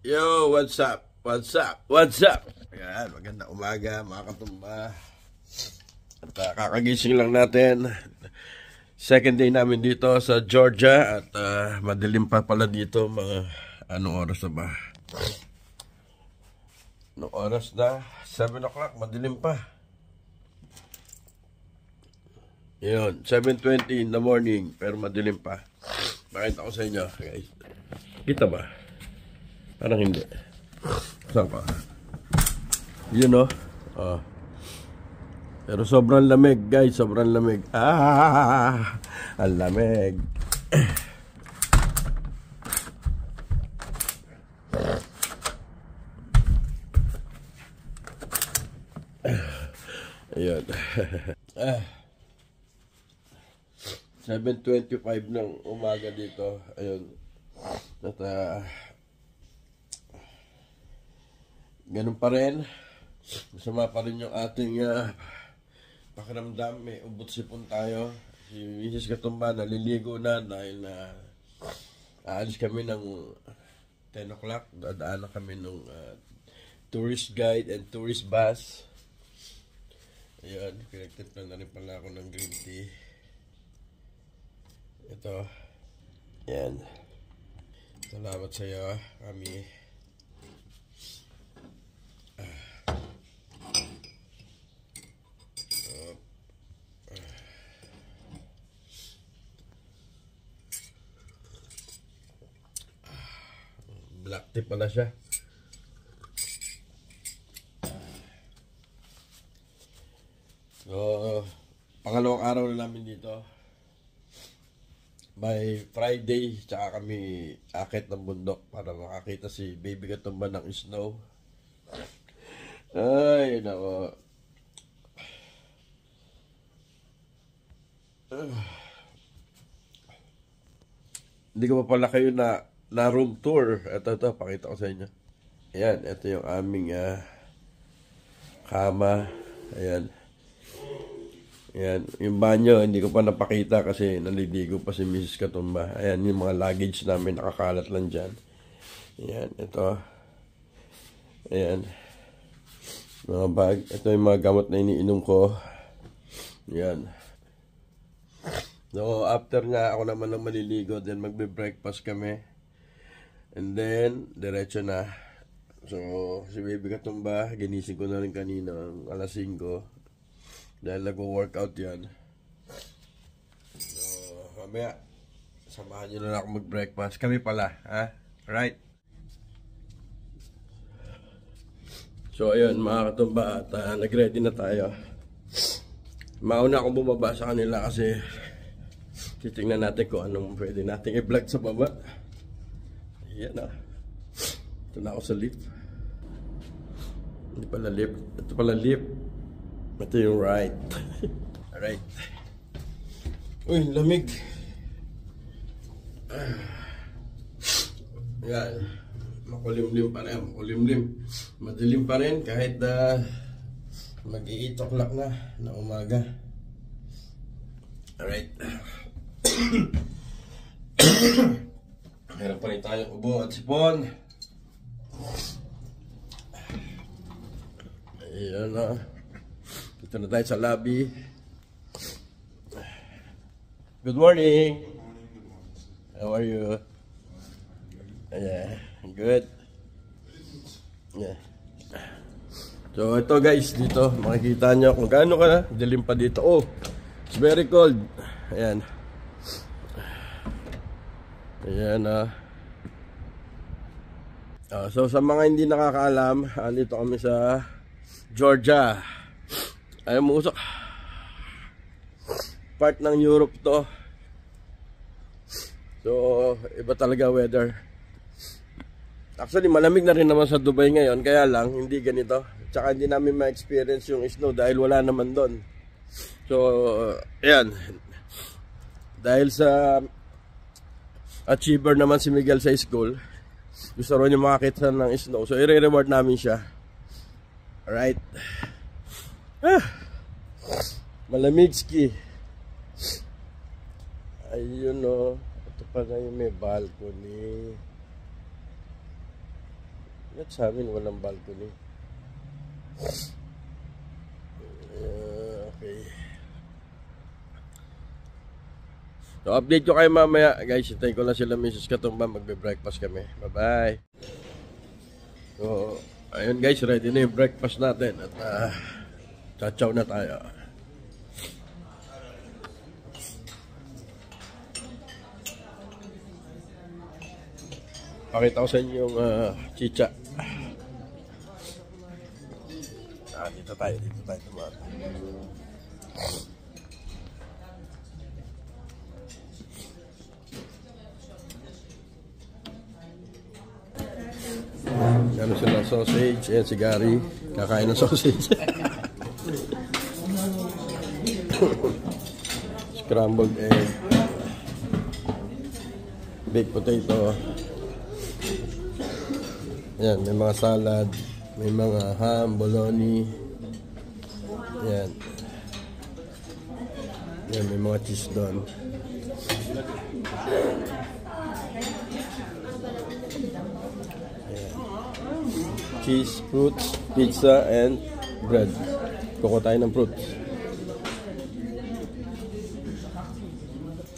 Yo, what's up? What's up? What's up? Ayan, magandang umaga mga katumba. At kakagising lang natin. Second day namin dito sa Georgia. At madilim pa pala dito. Mga anong oras na ba? Anong oras na? 7 o'clock, madilim pa. Yun, 7:20 in the morning. Pero madilim pa. Makita ko sa inyo, guys. Kita ba? Parang hindi. Saan ka? Yun o. Oh. Pero sobrang lamig, guys. Sobrang lamig. Ang lamig. Ayun. 7:25 ng umaga dito. Ayun. At ganun pa rin. Masama pa rin yung ating pakiramdam. May ubot sipon tayo. Si Mrs. Katumba naliligo na dahil aalis kami ng 10 o'clock. Dadaan na kami ng tourist guide and tourist bus. Ayan, pinagtimplan na rin pala ako ng green tea. Ito. Ayan. Salamat sa iyo, kami. Black tea pala siya. So, pangalawang araw na namin dito. By Friday, tsaka kami akit ng bundok para makakita si Baby Katumba ng snow. Ay, nako. Hindi ko pa pala kayo na room tour. Ito, pakita ko sa inyo. Ayan, ito yung aming kama. Ayan. Ayan, yung banyo, hindi ko pa napakita kasi naliligo pa si Mrs. Katumba. Ayan, yung mga luggage namin nakakalat lang dyan. Ayan, ito. Ayan. Mga bag. Ito yung mga gamot na iniinom ko. Ayan. So, after nga, ako naman ang maliligo. Then, magbe-breakfast kami. And then, diretso na. So, si Baby Katumba, ginising ko na rin kanina alas 5. Dahil nag-workout yan. So, mamaya, samahan nyo na ako mag-breakfast. Kami pala, ha? Right? So, ayun, mga katumba, at nag-ready na tayo. Mauna akong bumaba sa kanila kasi titingnan natin kung anong pwede natin i-vlog sa baba. Ayan na. Ito na ako sa lift. Hindi pala lift. Ito pala lift. Ito yung right. Alright. Uy, lamig. Yan. Makulimlim pa rin. Makulimlim. Madilim pa rin kahit mag-8 o'clock na umaga. Alright. Meron pa rin tayong ubo at sipon. Ayan na. Dito na tayo sa lobby. Good morning. How are you? Yeah, good. Yeah. So ito guys, dito makikita nyo kung gaano ka na. Dilim pa dito. Oh, it's very cold. Ayan. Ayan so sa mga hindi nakakaalam, dito kami sa Georgia. Ayaw mo usok. Part ng Europe to. So, iba talaga weather. Actually, malamig na rin naman sa Dubai ngayon. Kaya lang, hindi ganito. Tsaka hindi namin ma-experience yung snow dahil wala naman doon. So, ayan. Dahil sa achiever naman si Miguel sa school, gusto rin niya makakita ng snow. So, i-reward namin siya. Alright. Malamig ski. Ayun o. Ito pa na yung may balcony. At sa amin, walang balcony. Okay. So, update ko kayo mamaya. Guys, hintayin ko lang sila Mrs. Katumba. Magbe-breakfast kami. Bye-bye. So, ayun guys, ready na yung breakfast natin. At chachaw na tayo. Pakita ko sa inyo yung chicha. Dito tayo tumato. Ano sila, sausage. Ayan si Gary, kakain ng sausage. Scrambled egg, baked potato. Ayan, may mga salad, may mga ham, bologna. Ayan. Ayan, may mga cheese doon. Cheese, fruits, pizza, and bread. Kuko tayo ng fruits.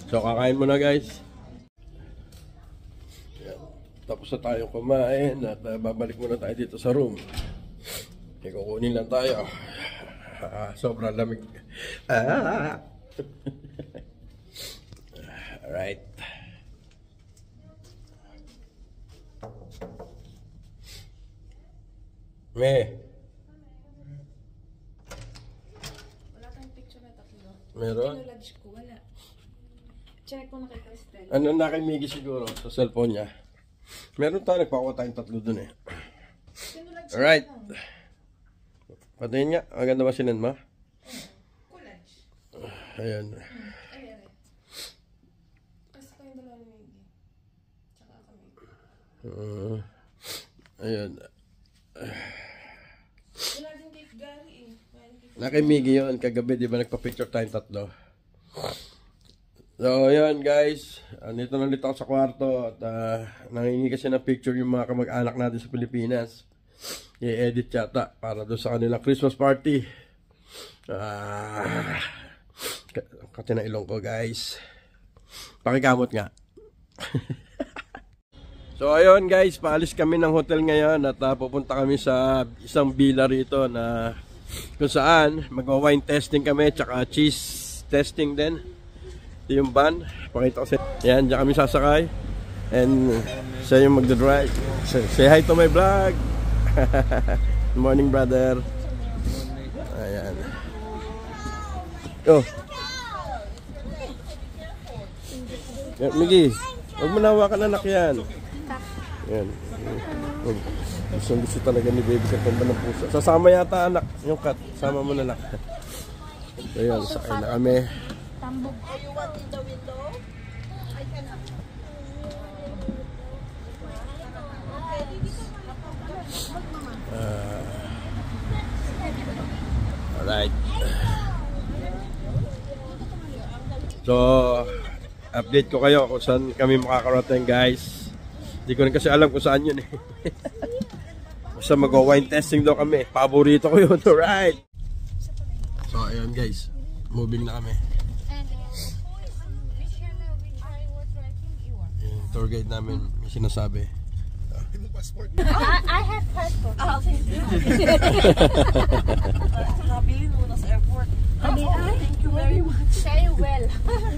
So, kakain muna guys. Yan. Tapos na tayong kumain at babalik muna tayo dito sa room. Kukunin lang tayo. Sobrang lamig. Alright. Wala tayong picture na tatlo. Meron? Pinulodge ko, wala. Check ko na kay Cristel. Ano na kay Miggy siguro sa cellphone niya. Meron tayo, nagpakuha tayong tatlo dun eh. Alright. Patayin nga, maganda ba sinan mo? Collage. Ayan. Ayan. Kasi tayong dalawa ni Miggy. Tsaka kami. Ayan. Wala din kay Gary eh. Na kay Miggy yun, kagabi di ba nagpa-picture tayong tatlo. So ayan guys, nandito na ulit ako sa kwarto at nangingi kasi ng picture yung mga kamag-anak natin sa Pilipinas. I-edit yata para doon sa kanilang Christmas party. Kati na ilong ko guys. Pakikamot nga. So ayun guys, paalis kami ng hotel ngayon at pupunta kami sa isang villa rito na kung saan magwa-wine testing kami tsaka cheese testing din. Ito yung van, pakita ko sa yan, dyan kami sasakay and siya yung magdadrive. Say hi to my vlog. Good morning brother. Ayan. Oh Miggy, huwag mo nawakan anak yan. Yan. Gusto talaga ni baby Katumba ng pusa. Sasama yata anak, yung cat. Sama mo na lang. Ayan, sakay na kami. Tambog. Oh, you want in the window? I can. Alright. So, update ko kayo kung saan kami makakarating guys. Hindi ko rin kasi alam kung saan yun eh. Basta mag-wine testing daw kami. Paborito ko yun. Alright. So, ayun guys. Moving na kami. Yung tour guide namin may sinasabi. I have passport. Ah, okay. Nakabili mo na sa airport. Thank you very much. Very well. Ayan.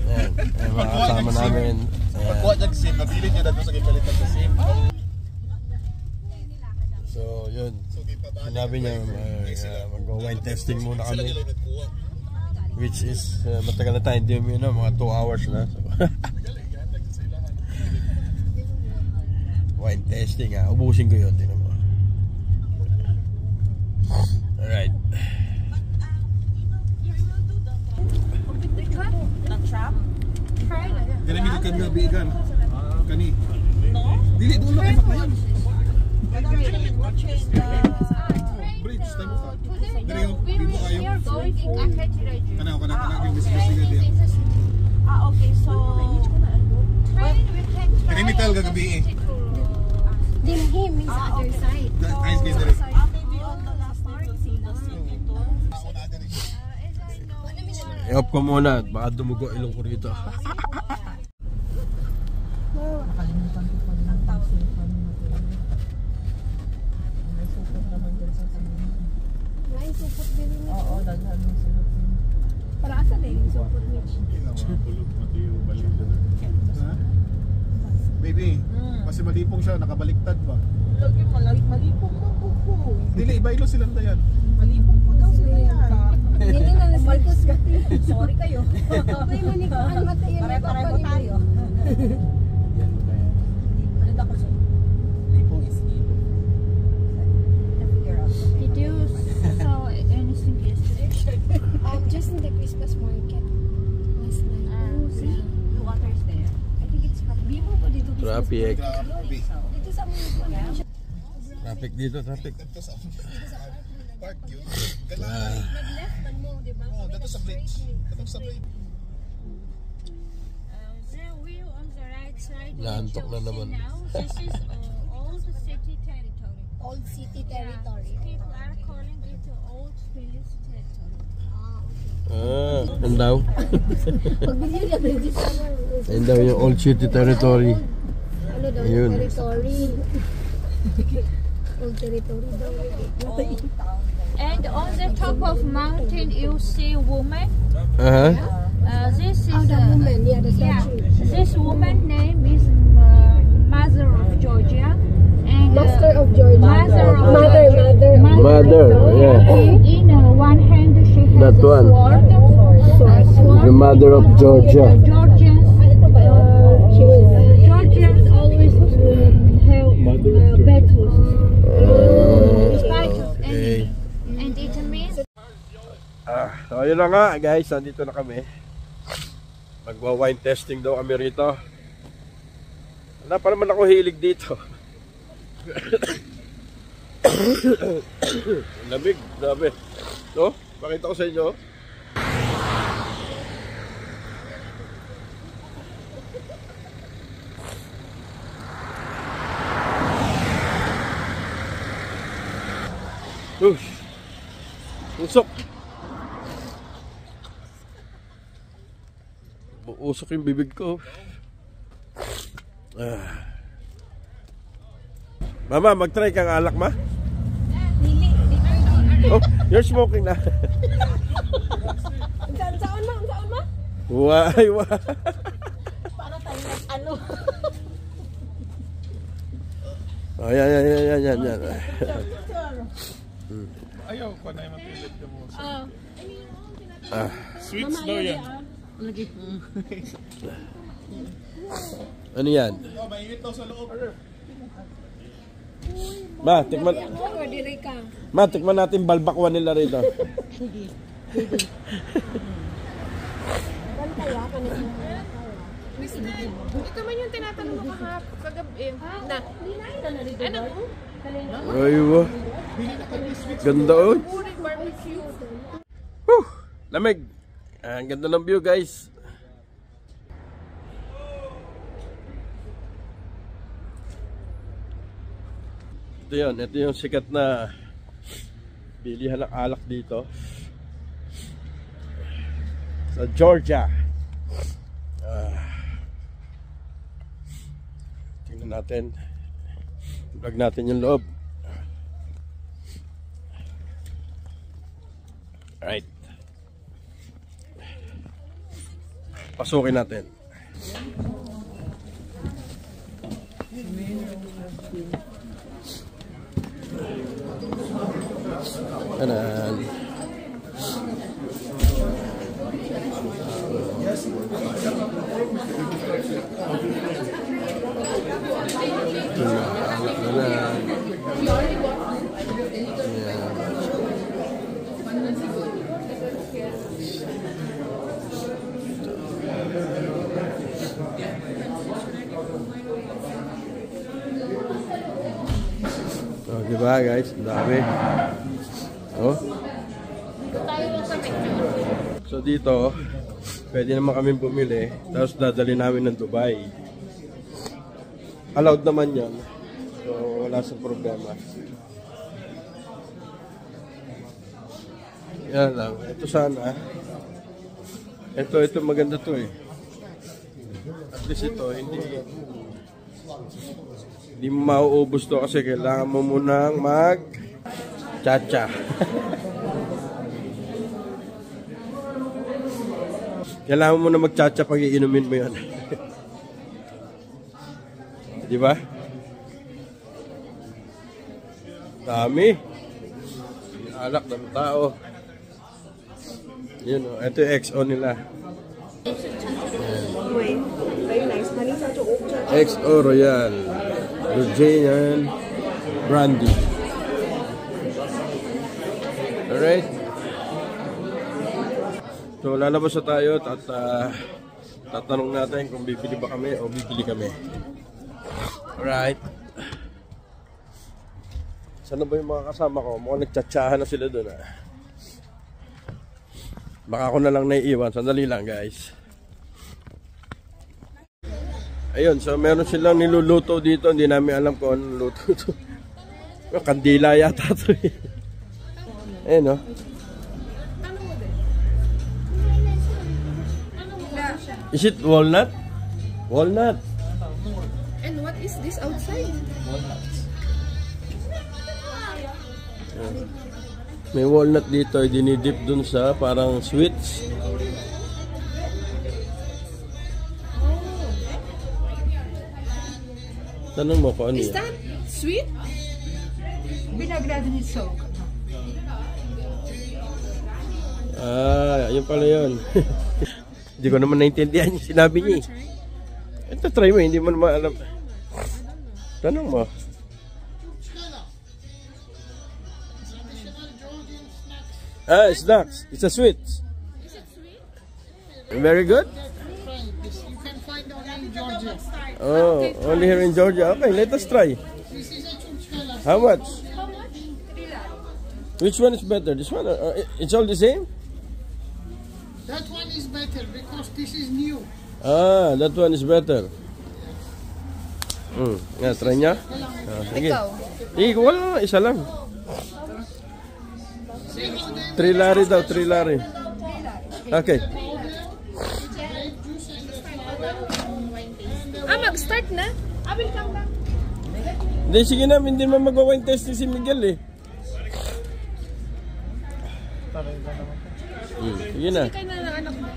Ayan, mga kasama namin. Pagkuha niya kasi, nabilin niya na doon sa gipalitan sa SIM. So, yun. Sinabi niya mag-wine testing muna kami. Which is, matagal na tayo. Hindi mo yun, mga 2 hours na. So, wine testing ha. Ubusin ko yun. Tingnan mo. Alright. The tram? Kani mi kan nga bigan. Kani. Dili dulo kay Pakayan. Bridge tamo ka. Diri yung dito kayo. Kana yung business nga diya. Ah, okay. So, Kani mi tal gagabi eh. Then him is other side. Ayos kayo direct. Maybe on the last day we'll see the city tour. I-off ko muna. Baka dumugo ilong ko rito. May support din ni Mitch. Oo, daghan mo sila. Para asa din yung support Mitch. Ha? Baby, kasi malipong siya, nakabaliktad ba? Lagi malipong mo po. Dili, iba-ilo silang dayan. Malipong po daw sila yan. Hindi na nasikos ka. Sorry kayo. May manikuan mata yun. Pare-pareho tayo. Ano ko siya? Lipong is lipong. Na-figure out. Did you saw anything yesterday? Just in the Christmas market. Last night. See, The water is there. I think it's from Bibo po dito. Traffic. Grabe. Dito sa mga Traffic dito, traffic. Dito sa park yun. Gala. Nag-left man mo, di ba? Oo, dito sa bridge. Dito sa bridge. the wheel on the right side. Naantok na naman. Now, this is old city territory. Old city territory. People are calling it old village territory. Yan daw. Pag video niya, pwede sa Yan daw yung old city territory. ano daw, Ayun. territory. Old territory daw. And on the top of mountain, you see woman. This is Oh, the woman, yeah, the statue. This woman name is Mother of Georgia. And Master of Georgia. Mother of Mother, yeah. In one hand she has That a one. sword. The mother of Georgia. Georgians, Georgians always have battles. Despite of Okay. enemy. And it means So yun na nga guys, nandito na kami. Magwa-wine testing daw kami rito. Wala pa naman ako hilig dito. Lamig, grabe. So, pakita ko sa inyo. Usok. Usok yung bibig ko. Mama, mag-try kang alak, ma? Oh, you're smoking na. Saan ma? Why? Para tayo ano. Oh, yan. Ayaw ko na yung mapilit ka mo. Sweets daw yan. Ano yan? Oh, mainit daw sa loob. Ma, tikman natin balbakwan nila rito. Ito man yung tinatanong mo kagabi. Na, ano? Ay, wow. Ganda, oh. Puri barbecue. Whew, lamig. Ang ganda ng view, guys. Ito yung sikat na bilihan ng alak dito sa Georgia. Tingnan natin. Vlog natin yung loob. Alright. Pasukin natin. Kanan. Oh, diba guys? Ang dami. Oh. So dito, pwede naman kami bumili, tapos dadali namin ng Dubai. Allowed naman yan. So, wala sa problema. Yan lang. Ito sana. Ito maganda to eh. At least ito, hindi mo mauubos to kasi kailangan mo munang mag-cha-cha. Kailangan mo na mag-cha-cha pag iinumin mo yan. Di ba? Dami. Alak ng tao. Yun o. Ito yung XO nila. XO Royal. Virginian Brandy. Alright. So lalabas na tayo at tatanong natin kung bibili ba kami o bibili kami. Alright. Sana ba yung mga kasama ko? Mukhang nagtsatsahan na sila doon. Baka ako na lang naiiwan. Sandali lang guys. Ayun, so meron silang niluluto dito. Hindi namin alam kung anong luto ito. Kandila yata ito eh. Ayun o. Is it walnut? Walnut. And what is this outside? May walnut dito, dinidip dun sa parang sweets. Tanong mo kung ano Is yan. that sweet? Vinaigrette soak. Ah, yun pala yun. Hindi ko naman naintindihan yung sinabi niya. Ito, try mo, hindi mo naman alam. Tanong mo. Ah, snacks. It's a sweet. Is it sweet? Very good. You can find only in Georgia. Oh, only here in Georgia. Okay, let us try. This is a chunchkala. How much? How much? Which one is better? This one? It's all the same? That one is better because this is new. Ah, that one is better. Nga, try niya. Sige. Sige, wala, isa lang. 3 lari daw, 3 lari. Okay. Mag-start na? I will come back. Hindi, sige na, hindi naman mag-wine testing si Miguel eh. Sige na. Kaya na lang anak mo.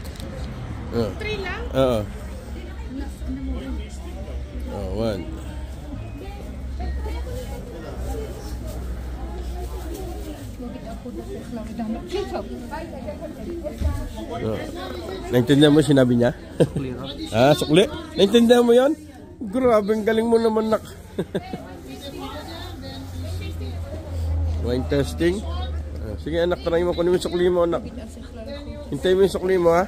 3 lang? Oo. Oh, 1. Naintindihan mo sinabi niya? Ah, sukli? Naintindihan mo yon? Grabe, ang galing mo naman nak. Wine testing. Sige anak, try mo. Kunin mo yung sukli mo anak. Hintay mo yung sukli mo ha.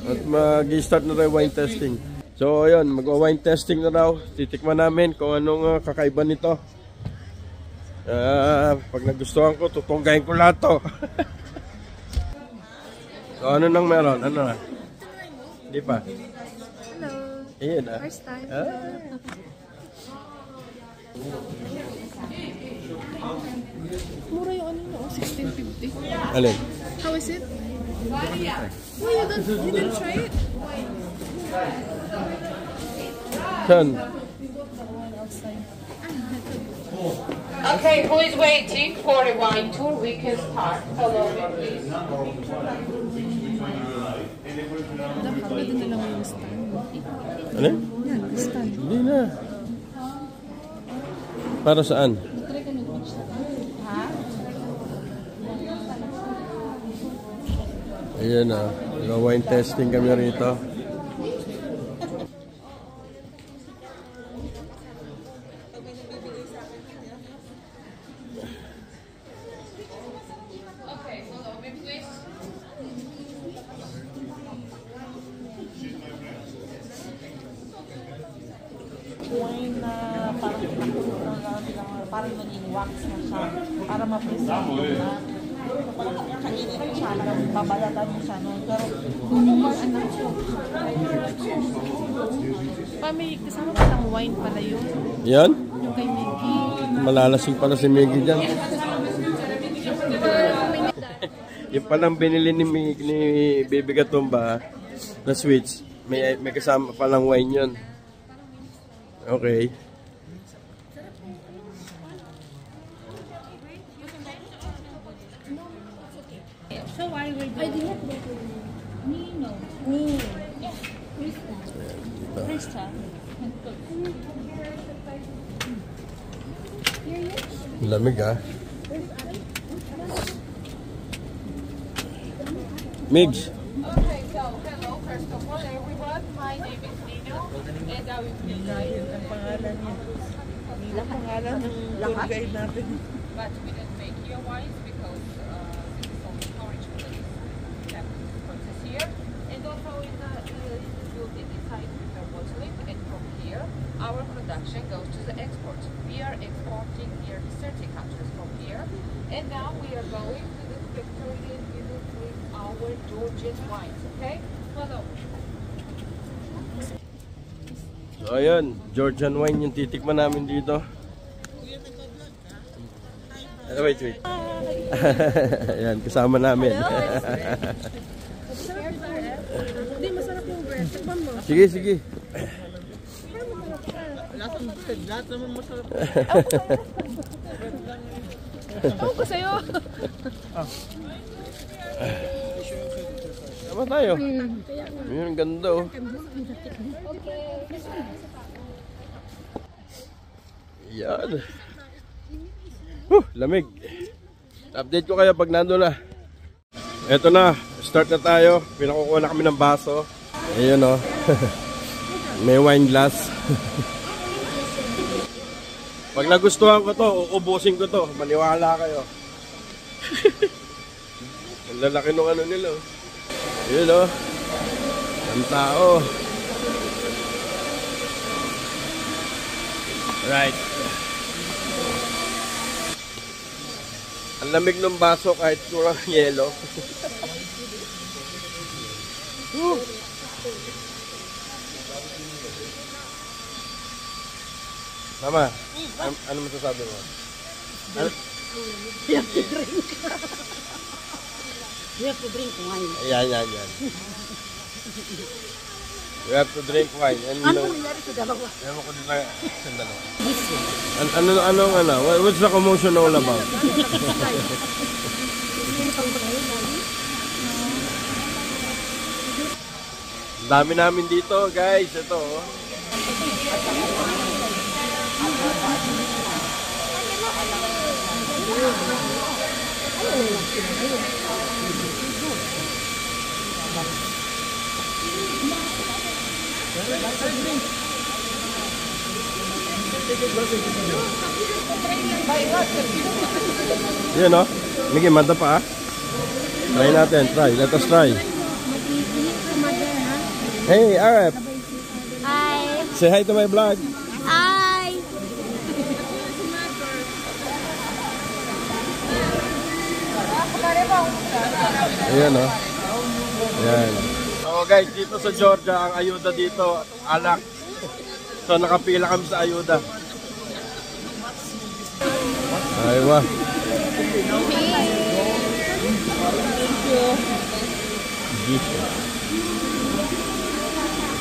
At mag-start na tayo wine testing. So ayun, mag-wine testing na daw. Titikman namin kung anong kakaiba nito. Pag nagustuhan ko, tutunggahin ko lahat to. So ano nang meron? Ano na? Hindi pa. Hello. Ayan ah. First time. Mura yung ano no? 16.50. Alin? How is it? Oh, you didn't try it? Saan? Okay, who is waiting for a wine tour? We can start. Follow me, please. Pwede na lang yung stand. Alin? Yan, stand. Hindi na. Para saan? Ayan na. Wine testing kami rito. Wine na parang naging wax na siya para ma-preserve mo na. Kapag kainin mo siya, babalatan mo siya noon. Pero May kasama palang wine pala yun. Yan? malalasing pala si Miggy dyan. Yung palang binili ni Baby Katumba na sweets, may kasama palang wine yun. Okay. So I will do Nino. Yeah. Krista. Lamig ah. Migs. Okay, so hello first of all everyone. My name is Nino and I will be guiding. Ang pangalan niya. Ang pangalan ng tour guide natin. But we didn't make you wise because this is only storage place. We have this process here. And also in the building inside the Muslim, and from here our production goes to the export. We are exporting nearly 30 countries from here. And now we are going to the Victorian unit with our Georgian wines, okay? Follow. So ayun, Georgian wine yung titikman namin dito. Wait. Ayan, kasama namin. Hindi, masarap yung bread. Tikman mo. Sige. Lahat naman masarap. Ako ko sa'yo. Tama tayo. Yun, ang ganda oh. Yan. Lamig. Update ko kayo pag nandun na. Eto na, start na tayo. Pinakukuha na kami ng baso. Ayun oh. May wine glass. Pag nagustuhan ko to, uubusin ko to. Maniwala kayo. Ang lalaki nung ano nila. Yun o. Ang tao. Right. Ang lamig ng baso kahit kurang yelo. Mama, ano masasabi mo? Ano? You have to drink. You have to drink wine. Yan. We have to drink wine. And Ano nangyari sa dalawa? Ewan ko din na sa dalawa. What's the commotion all about? Dami namin dito, guys. Ito, oh. Yan o. Miggy, manda pa ah. Try natin. Let us try. Hey, Arab. Hi. Say hi to my vlog. Hi. Ayan o. Ayan. So guys, dito sa Georgia, ang ayuda dito, alak. So nakapila kami sa ayuda. Aywa.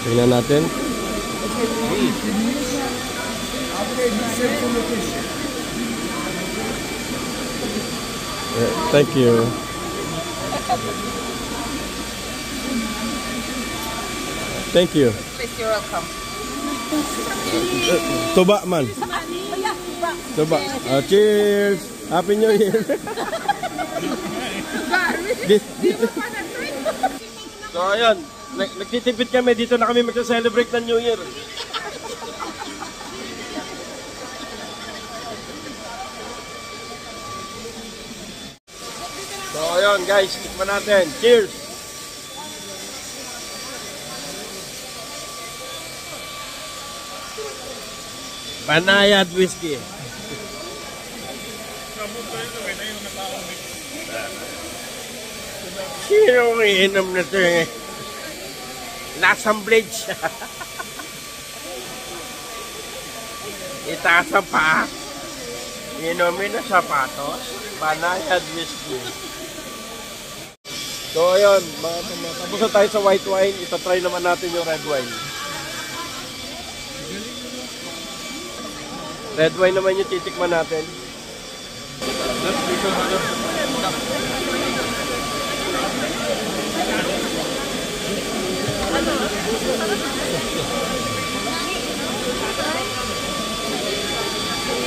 Tingnan natin. Thank you. Thank you. Please, you're welcome. Tuba man. Tuba. Cheers. Happy New Year. So ayan, nagtitipid kami, dito na kami magsa-celebrate ng New Year. So ayan guys, tikman natin. Cheers. Banayad whiskey. Sino iinom na ito eh? Lasang bridge. Itaas ang paa. Inumin na sapatos, banayad whiskey. So ayun, tapos na tayo sa white wine, itatry naman natin yung red wine. Red wine naman yung titikman natin.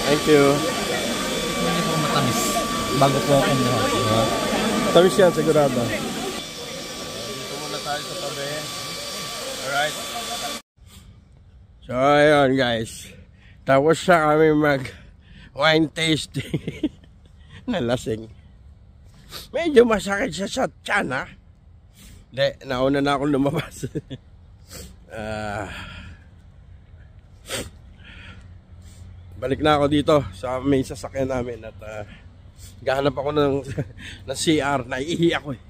Thank you. Hindi po matamis. Bago po ako nyo. Tamis yan, sigurado. Dito muna tayo sa tabi. Alright. So, ayun guys. Tapos na kami mag wine tasting. Nalasing. Medyo masakit siya sa tiyan, ha? Hindi, nauna na akong lumabas. Balik na ako dito sa may sasakyan namin at gahanap ako ng CR. Naiihi ako eh.